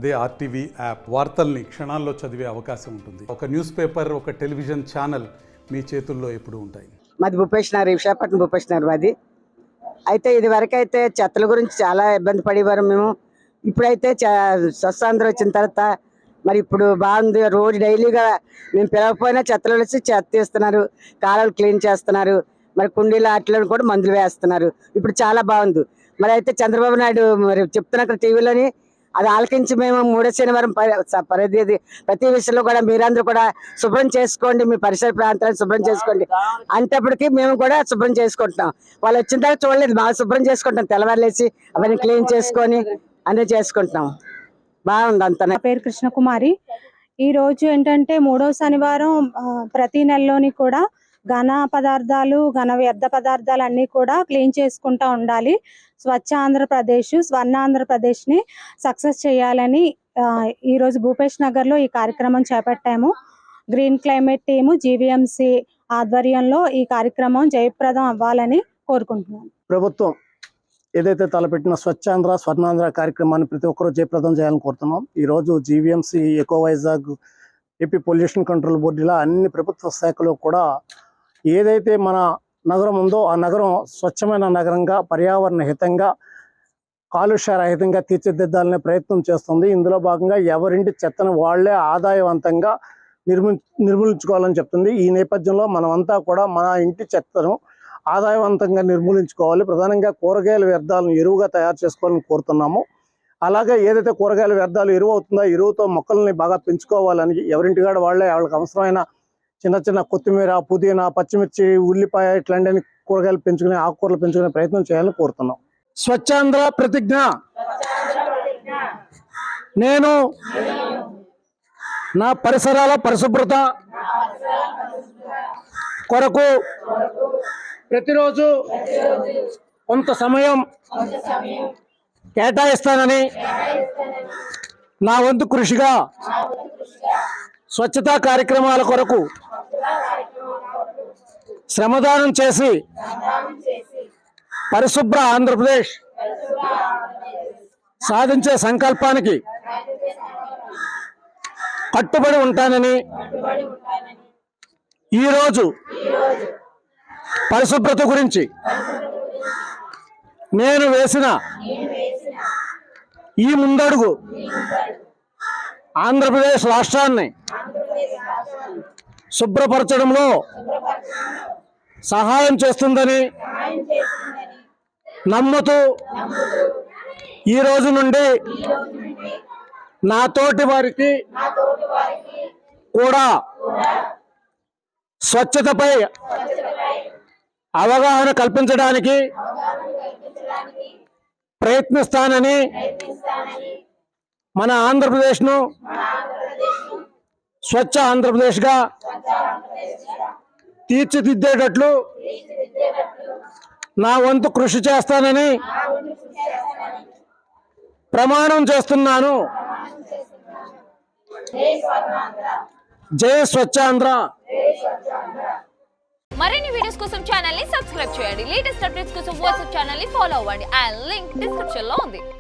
అదే RTV app వార్తల్ని క్షణాల్లో చదివే అవకాశం ఉంటుంది. ఒక న్యూస్ పేపర్, ఒక టెలివిజన్ ఛానల్ మీ చేతుల్లో ఎప్పుడూ ఉంటాయి. మాది భూపేశ్నగర్, విశాఖపట్నం భూపేశ్నగర్ మాది. అయితే ఇది వరకైతే చెత్తల గురించి చాలా ఇబ్బంది పడేవారు మేము. ఇప్పుడైతే స్వచ్ఛాంధ్ర వచ్చిన తర్వాత మరి ఇప్పుడు బాగుంది. రోజు డైలీగా మేము పిలవకపోయినా చెత్తలు వచ్చి చెత్త తీస్తున్నారు, కాలువలు క్లీన్ చేస్తున్నారు, మరి కుండీలు ఆటలను కూడా మందులు వేస్తున్నారు. ఇప్పుడు చాలా బాగుంది. మరి అయితే చంద్రబాబు నాయుడు మరి చెప్తున్నారు టీవీలోని, అది ఆలకించి మేము మూడో శనివారం ప్రతి విషయంలో కూడా మీరందరూ కూడా శుభ్రం చేసుకోండి, మీ పరిసర ప్రాంతాలను శుభ్రం చేసుకోండి అంటప్పటికీ మేము కూడా శుభ్రం చేసుకుంటున్నాం. వాళ్ళు వచ్చిన తర్వాత చూడలేదు, బాగా శుభ్రం చేసుకుంటాం. తెల్లవారులేసి అవన్నీ క్లీన్ చేసుకొని అన్నీ చేసుకుంటున్నాం. బాగుంది అంత. నా పేరు కృష్ణకుమారి. ఈ రోజు ఏంటంటే మూడవ శనివారం ప్రతి నెలలోని కూడా ఘన పదార్థాలు, ఘన వ్యర్థ పదార్థాలు అన్నీ కూడా క్లీన్ చేసుకుంటూ ఉండాలి. స్వచ్ఛ ఆంధ్రప్రదేశ్, స్వర్ణ ఆంధ్రప్రదేశ్ ని సక్సెస్ చేయాలని ఈరోజు భూపేష్ నగర్ లో ఈ కార్యక్రమం చేపట్టాము. గ్రీన్ క్లైమేట్ టీము జీవీఎంసీ ఆధ్వర్యంలో ఈ కార్యక్రమం జయప్రదం అవ్వాలని కోరుకుంటున్నాను. ప్రభుత్వం ఏదైతే తలపెట్టిన స్వచ్ఛాంధ్ర స్వర్ణాంధ్ర కార్యక్రమాన్ని ప్రతి ఒక్కరూ జయప్రదం చేయాలని కోరుతున్నాం. ఈరోజు GVMC, eco Vizag, AP pollution control board ఇలా అన్ని ప్రభుత్వ శాఖలు కూడా ఏదైతే మన నగరం ఉందో ఆ నగరం స్వచ్ఛమైన నగరంగా, పర్యావరణ హితంగా, కాలుష్య రహితంగా తీర్చిదిద్దాలనే ప్రయత్నం చేస్తుంది. ఇందులో భాగంగా ఎవరింటి చెత్తను వాళ్లే ఆదాయవంతంగా నిర్మూలించుకోవాలని చెప్తుంది. ఈ నేపథ్యంలో మనమంతా కూడా మన ఇంటి చెత్తను ఆదాయవంతంగా నిర్మూలించుకోవాలి. ప్రధానంగా కూరగాయల వ్యర్థాలను ఎరువుగా తయారు చేసుకోవాలని కోరుతున్నాము. అలాగే ఏదైతే కూరగాయల వ్యర్థాలు ఎరువు అవుతుందో ఎరువుతో మొక్కల్ని బాగా పెంచుకోవాలని ఎవరింటికాడ వాళ్ళే వాళ్ళకి అవసరమైన చిన్న చిన్న కొత్తిమీర, పుదీనా, పచ్చిమిర్చి, ఉల్లిపాయ ఇట్లాంటి కూరగాయలు పెంచుకునే, ఆకుకూరలు పెంచుకునే ప్రయత్నం చేయాలని కోరుతున్నాం. స్వచ్ఛాంధ్ర ప్రతిజ్ఞ. నేను నా పరిసరాల పరిశుభ్రత కొరకు ప్రతిరోజు కొంత సమయం కేటాయిస్తానని, నా వంతు కృషిగా స్వచ్ఛతా కార్యక్రమాల కొరకు శ్రమదానం చేసి పరిశుభ్ర ఆంధ్రప్రదేశ్ సాధించే సంకల్పానికి కట్టుబడి ఉంటానని, ఈరోజు పరిశుభ్రత గురించి నేను వేసిన ఈ ముందడుగు ఆంధ్రప్రదేశ్ రాష్ట్రాన్ని శుభ్రపరచడంలో సహాయం చేస్తుందని నమ్ముతూ ఈ రోజు నుండి నా తోటి వారికి కూడా స్వచ్ఛతపై అవగాహన కల్పించడానికి ప్రయత్నిస్తానని, మన ఆంధ్రప్రదేశ్ను స్వచ్ఛ ఆంధ్రప్రదేశ్గా తీర్చిదిద్దేటట్లు నా వంతు కృషి చేస్తానని ప్రమాణం చేస్తున్నాను. జై స్వచ్ఛాంధ్ర. మరిన్ని వీడియోస్ కోసం ఛానల్ ని సబ్స్క్రైబ్ చేయండి. లేటెస్ట్ అప్డేట్స్ కోసం వాట్సాప్ ఛానల్ ని ఫాలో అవ్వండి. ఆ లింక్ డిస్క్రిప్షన్ లో ఉంది.